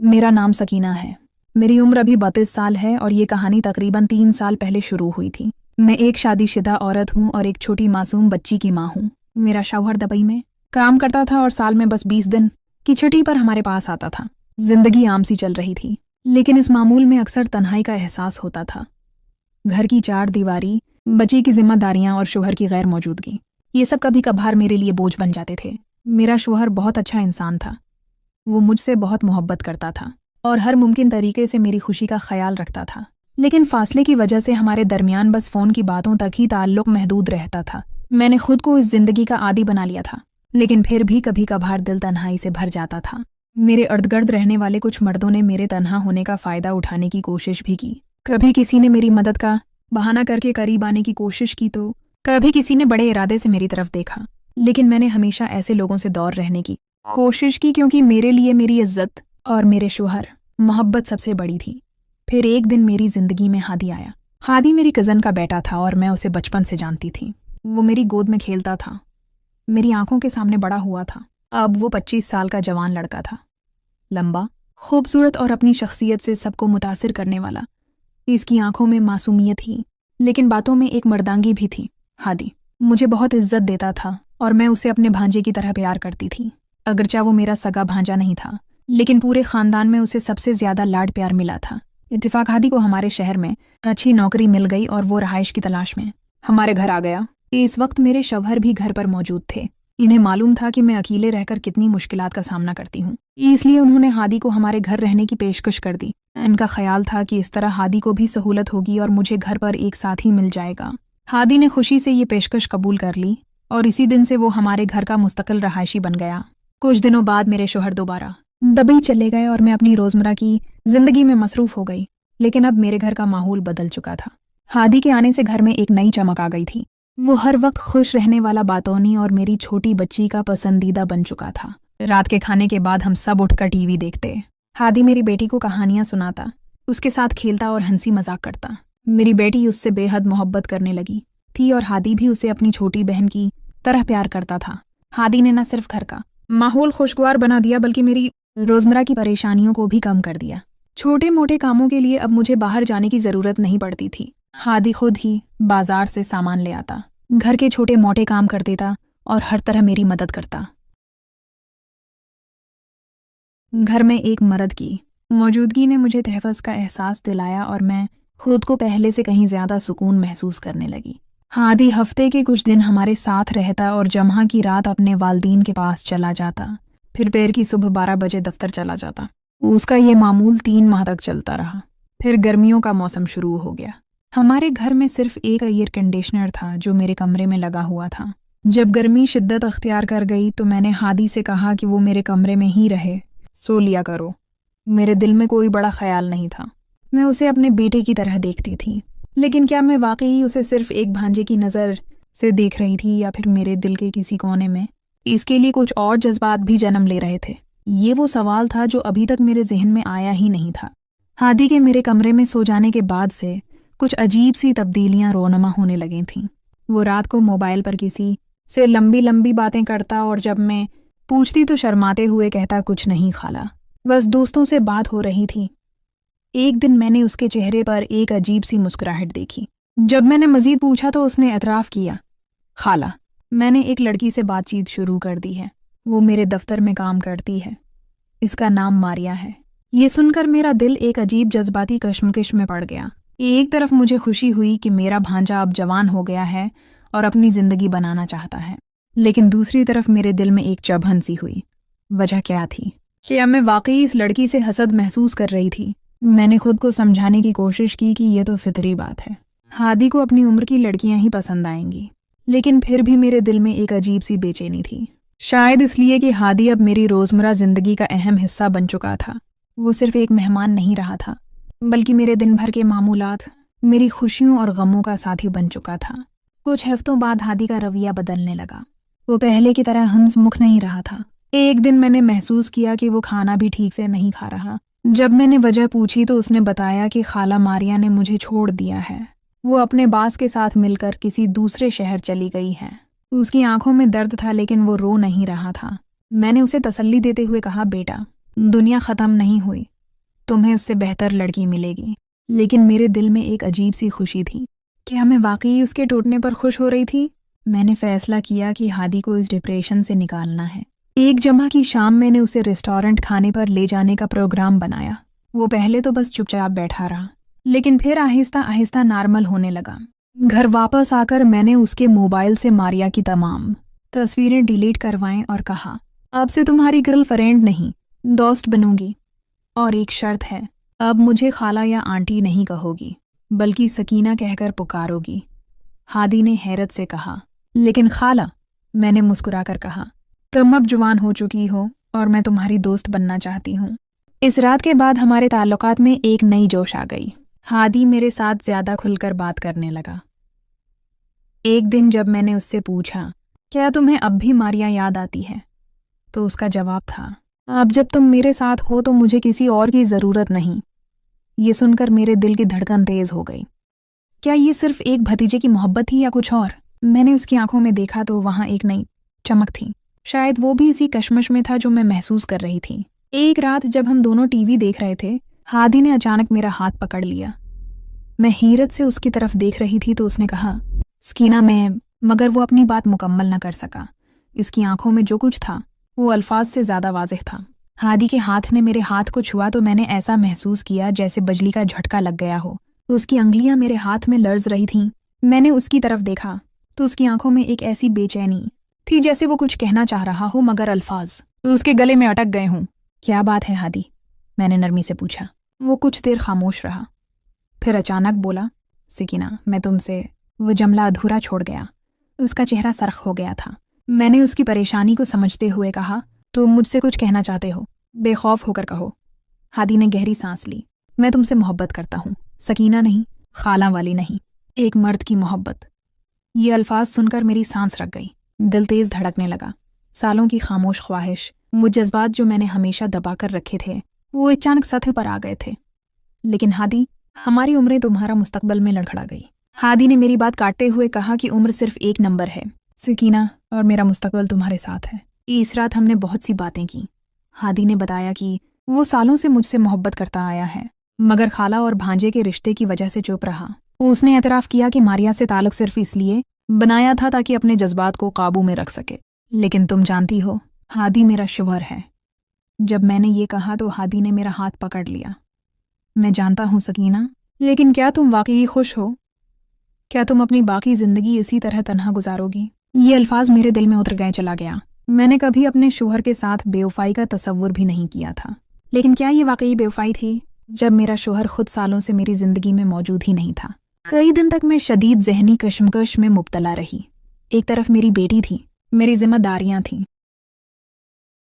मेरा नाम सकीना है। मेरी उम्र अभी 32 साल है और ये कहानी तकरीबन 3 साल पहले शुरू हुई थी। मैं एक शादीशुदा औरत हूँ और एक छोटी मासूम बच्ची की माँ हूँ। मेरा शौहर दुबई में काम करता था और साल में बस 20 दिन की छुट्टी पर हमारे पास आता था। जिंदगी आम सी चल रही थी, लेकिन इस मामूल में अक्सर तन्हाई का एहसास होता था। घर की 4 दीवारी, बच्ची की जिम्मेदारियां और शौहर की गैर मौजूदगी, ये सब कभी कभार मेरे लिए बोझ बन जाते थे। मेरा शौहर बहुत अच्छा इंसान था। वो मुझसे बहुत मोहब्बत करता था और हर मुमकिन तरीके से मेरी खुशी का ख्याल रखता था, लेकिन फासले की वजह से हमारे दरमियान बस फ़ोन की बातों तक ही ताल्लुक़ महदूद रहता था। मैंने खुद को इस जिंदगी का आदी बना लिया था, लेकिन फिर भी कभी कभार दिल तन्हाई से भर जाता था। मेरे इर्द-गिर्द रहने वाले कुछ मर्दों ने मेरे तन्हा होने का फ़ायदा उठाने की कोशिश भी की। कभी किसी ने मेरी मदद का बहाना करके करीब आने की कोशिश की तो कभी किसी ने बड़े इरादे से मेरी तरफ देखा, लेकिन मैंने हमेशा ऐसे लोगों से दूर रहने की कोशिश की, क्योंकि मेरे लिए मेरी इज्जत और मेरे शौहर मोहब्बत सबसे बड़ी थी। फिर एक दिन मेरी जिंदगी में हादी आया। हादी मेरी कज़न का बेटा था और मैं उसे बचपन से जानती थी। वो मेरी गोद में खेलता था, मेरी आंखों के सामने बड़ा हुआ था। अब वो 25 साल का जवान लड़का था, लंबा, खूबसूरत और अपनी शख्सियत से सबको मुतासिर करने वाला। इसकी आंखों में मासूमियत थी, लेकिन बातों में एक मर्दांगी भी थी। हादी मुझे बहुत इज्जत देता था और मैं उसे अपने भांजे की तरह प्यार करती थी। अगरचा वो मेरा सगा भांजा नहीं था, लेकिन पूरे खानदान में उसे सबसे ज्यादा लाड प्यार मिला था। इत्तेफाक हादी को हमारे शहर में अच्छी नौकरी मिल गई और वो रहाइश की तलाश में हमारे घर आ गया। इस वक्त मेरे शौहर भी घर पर मौजूद थे। इन्हें मालूम था कि मैं अकेले रहकर कितनी मुश्किलात का सामना करती हूँ, इसलिए उन्होंने हादी को हमारे घर रहने की पेशकश कर दी। इनका ख्याल था कि इस तरह हादी को भी सहूलत होगी और मुझे घर पर एक साथी मिल जाएगा। हादी ने खुशी से ये पेशकश कबूल कर ली और इसी दिन से वो हमारे घर का मुस्तकिल रहायशी बन गया। कुछ दिनों बाद मेरे शौहर दोबारा दुबई चले गए और मैं अपनी रोजमर्रा की जिंदगी में मसरूफ हो गई, लेकिन अब मेरे घर का माहौल बदल चुका था। हादी के आने से घर में एक नई चमक आ गई थी। वो हर वक्त खुश रहने वाला बातौनी और मेरी छोटी बच्ची का पसंदीदा बन चुका था। रात के खाने के बाद हम सब उठकर टीवी देखते। हादी मेरी बेटी को कहानियां सुनाता, उसके साथ खेलता और हंसी मजाक करता। मेरी बेटी उससे बेहद मोहब्बत करने लगी थी और हादी भी उसे अपनी छोटी बहन की तरह प्यार करता था। हादी ने न सिर्फ घर का माहौल खुशगवार बना दिया, बल्कि मेरी रोजमर्रा की परेशानियों को भी कम कर दिया। छोटे मोटे कामों के लिए अब मुझे बाहर जाने की जरूरत नहीं पड़ती थी। हादी खुद ही बाजार से सामान ले आता, घर के छोटे मोटे काम कर देता और हर तरह मेरी मदद करता। घर में एक मर्द की मौजूदगी ने मुझे तहफ़्फ़ुज़ का एहसास दिलाया और मैं खुद को पहले से कहीं ज्यादा सुकून महसूस करने लगी। हादी हफ्ते के कुछ दिन हमारे साथ रहता और जम्हा की रात अपने वालदीन के पास चला जाता, फिर पैर की सुबह 12 बजे दफ्तर चला जाता। उसका ये मामूल 3 माह तक चलता रहा। फिर गर्मियों का मौसम शुरू हो गया। हमारे घर में सिर्फ एक एयर कंडीशनर था जो मेरे कमरे में लगा हुआ था। जब गर्मी शिद्दत अख्तियार कर गई तो मैंने हादी से कहा कि वो मेरे कमरे में ही रहे, सो लिया करो। मेरे दिल में कोई बड़ा ख्याल नहीं था। मैं उसे अपने बेटे की तरह देखती थी, लेकिन क्या मैं वाकई उसे सिर्फ एक भांजे की नज़र से देख रही थी या फिर मेरे दिल के किसी कोने में इसके लिए कुछ और जज्बात भी जन्म ले रहे थे? ये वो सवाल था जो अभी तक मेरे जहन में आया ही नहीं था। हादी के मेरे कमरे में सो जाने के बाद से कुछ अजीब सी तब्दीलियां रोनमा होने लगी थीं। वो रात को मोबाइल पर किसी से लंबी लंबी बातें करता और जब मैं पूछती तो शर्माते हुए कहता, कुछ नहीं खाला, बस दोस्तों से बात हो रही थी। एक दिन मैंने उसके चेहरे पर एक अजीब सी मुस्कुराहट देखी। जब मैंने मजीद पूछा तो उसने एतराफ़ किया, खाला, मैंने एक लड़की से बातचीत शुरू कर दी है। वो मेरे दफ्तर में काम करती है। इसका नाम मारिया है। ये सुनकर मेरा दिल एक अजीब जज्बाती कश्मकश में पड़ गया। एक तरफ मुझे खुशी हुई कि मेरा भांजा अब जवान हो गया है और अपनी ज़िंदगी बनाना चाहता है, लेकिन दूसरी तरफ मेरे दिल में एक चुभन सी हुई। वजह क्या थी? क्या मैं वाकई इस लड़की से हसद महसूस कर रही थी? मैंने खुद को समझाने की कोशिश की कि यह तो फितरी बात है, हादी को अपनी उम्र की लड़कियां ही पसंद आएंगी, लेकिन फिर भी मेरे दिल में एक अजीब सी बेचैनी थी। शायद इसलिए कि हादी अब मेरी रोज़मर्रा ज़िंदगी का अहम हिस्सा बन चुका था। वो सिर्फ एक मेहमान नहीं रहा था, बल्कि मेरे दिन भर के मामूलात, मेरी खुशियों और गमों का साथी बन चुका था। कुछ हफ्तों बाद हादी का रवैया बदलने लगा। वो पहले की तरह हंसमुख नहीं रहा था। एक दिन मैंने महसूस किया कि वो खाना भी ठीक से नहीं खा रहा। जब मैंने वजह पूछी तो उसने बताया कि खाला मारिया ने मुझे छोड़ दिया है। वो अपने बास के साथ मिलकर किसी दूसरे शहर चली गई है। उसकी आंखों में दर्द था, लेकिन वो रो नहीं रहा था। मैंने उसे तसल्ली देते हुए कहा, बेटा, दुनिया ख़त्म नहीं हुई, تمہیں اس سے بہتر لڑکی ملے گی۔ لیکن میرے دل میں ایک عجیب سی خوشی تھی۔ کیا میں واقعی اس کے ٹوٹنے پر خوش ہو رہی تھی؟ میں نے فیصلہ کیا کہ ہادی کو اس ڈپریشن سے نکالنا ہے۔ ایک جمعہ کی شام میں نے اسے ریسٹورنٹ کھانے پر لے جانے کا پروگرام بنایا۔ وہ پہلے تو بس چپ چاپ بیٹھا رہا، لیکن پھر آہستہ آہستہ نارمل ہونے لگا۔ گھر واپس آ کر میں نے اس کے موبائل سے ماریا کی تمام تصویریں ڈیلیٹ کروائیں اور کہا، اب سے تمہاری گرل فرینڈ نہیں، دوست بنوں گی، اور ایک شرط ہے، اب مجھے خالہ یا آنٹی نہیں کہو گی، بلکہ سکینہ کہہ کر پکارو گی۔ ہادی نے حیرت سے کہا، لیکن خالہ، میں نے مسکرا کر کہا، تم اب جوان ہو چکی ہو اور میں تمہاری دوست بننا چاہتی ہوں۔ اس رات کے بعد ہمارے تعلقات میں ایک نئی جوش آ گئی۔ ہادی میرے ساتھ زیادہ کھل کر بات کرنے لگا۔ ایک دن جب میں نے اس سے پوچھا، کیا تمہیں اب بھی ماریا یاد آتی ہے؟ تو اس کا جواب تھا، اب جب تم میرے ساتھ ہو تو مجھے کسی اور کی ضرورت نہیں۔ یہ سن کر میرے دل کی دھڑکن تیز ہو گئی۔ کیا یہ صرف ایک بھتیجے کی محبت تھی یا کچھ اور؟ میں نے اس کی آنکھوں میں دیکھا تو وہاں ایک نئی چمک تھی۔ شاید وہ بھی اسی کشمش میں تھا جو میں محسوس کر رہی تھی۔ ایک رات جب ہم دونوں ٹی وی دیکھ رہے تھے، ہادی نے اچانک میرا ہاتھ پکڑ لیا۔ میں حیرت سے اس کی طرف دیکھ رہی تھی تو اس نے کہا، سکینہ، مگر وہ اپنی بات مکمل نہ کر سکا۔ اس کی آنکھوں میں جو کچھ تھا وہ الفاظ سے زیادہ واضح تھا۔ ہادی کے ہاتھ نے میرے ہاتھ کو چھوا تو میں نے ایسا محسوس کیا جیسے بجلی کا جھٹکا لگ گیا ہو۔ اس کی انگلیاں میرے ہاتھ میں لرز رہی تھیں۔ میں نے اس کی طرف دیکھا تو اس کی آنکھوں میں ایک ایسی بے چینی تھی جیسے وہ کچھ کہنا چاہ رہا ہو مگر الفاظ اس کے گلے میں اٹک گئے ہوں۔ کیا بات ہے ہادی؟ میں نے نرمی سے پوچھا۔ وہ کچھ دیر خاموش رہا، پھر اچانک بولا، سکینہ، میں تم سے… وہ جملہ ادھورا چھوڑ گیا۔ اس کا چہرہ سرخ ہو گیا تھا۔ میں نے اس کی پریشانی کو سمجھتے ہوئے کہا، تم مجھ سے کچھ کہنا چاہتے ہو؟ بے خوف ہو کر کہو۔ ہادی نے گہری سانس لی۔ میں تم سے محبت کرتا ہوں، سکینہ نہیں، خالہ والی نہیں، ایک مرد کی محبت۔ یہ الفاظ سن کر میری سانس رک گئی، دل تیز دھڑکنے لگا۔ سالوں کی خاموش خواہش، وہ جذبات جو میں نے ہمیشہ دبا کر رکھے تھے، وہ اچانک سطح پر آ گئے تھے۔ لیکن ہادی، ہماری عمریں تمہارا مستقبل میں لڑکھڑا گئی۔ ہادی نے میری بات کاٹتے ہوئے کہا کہ عمر صرف ایک نمبر ہے، سکینہ، اور میرا مستقبل تمہارے ساتھ ہے۔ اس رات ہم نے بہت سی باتیں کی۔ ہادی نے بتایا کہ وہ سالوں سے مجھ سے محبت کرتا آیا ہے، مگر خالہ اور بھانجے کے رشتے کی وجہ سے چپ رہا۔ اس نے اعتراف کیا کہ ماریا سے تعلق صرف اس لیے بنایا تھا تاکہ اپنے جذبات کو قابو میں رکھ سکے۔ لیکن تم جانتی ہو، ہادی میرا شوہر ہے۔ جب میں نے یہ کہا تو ہادی نے میرا ہاتھ پکڑ لیا۔ میں جانتا ہوں سکینہ، لیکن کیا تم واقعی خوش ہو؟ کیا تم اپنی باقی زندگی اسی طرح تنہا گزارو گی؟ یہ الفاظ میرے دل میں اتر گئے چلا گیا۔ میں نے کبھی اپنے شوہر کے ساتھ بے وفائی کا تصور بھی نہیں کیا تھا، لیکن کیا یہ واقعی بے وفائی تھی جب میرا شوہر خود سالوں سے میری زندگی میں موجود ہی نہیں تھا؟ کئی دن تک میں شدید ذہنی کشمکش میں مبتلا رہی۔ ایک طرف میری بیٹی تھی، میری ذمہ داریاں تھیں،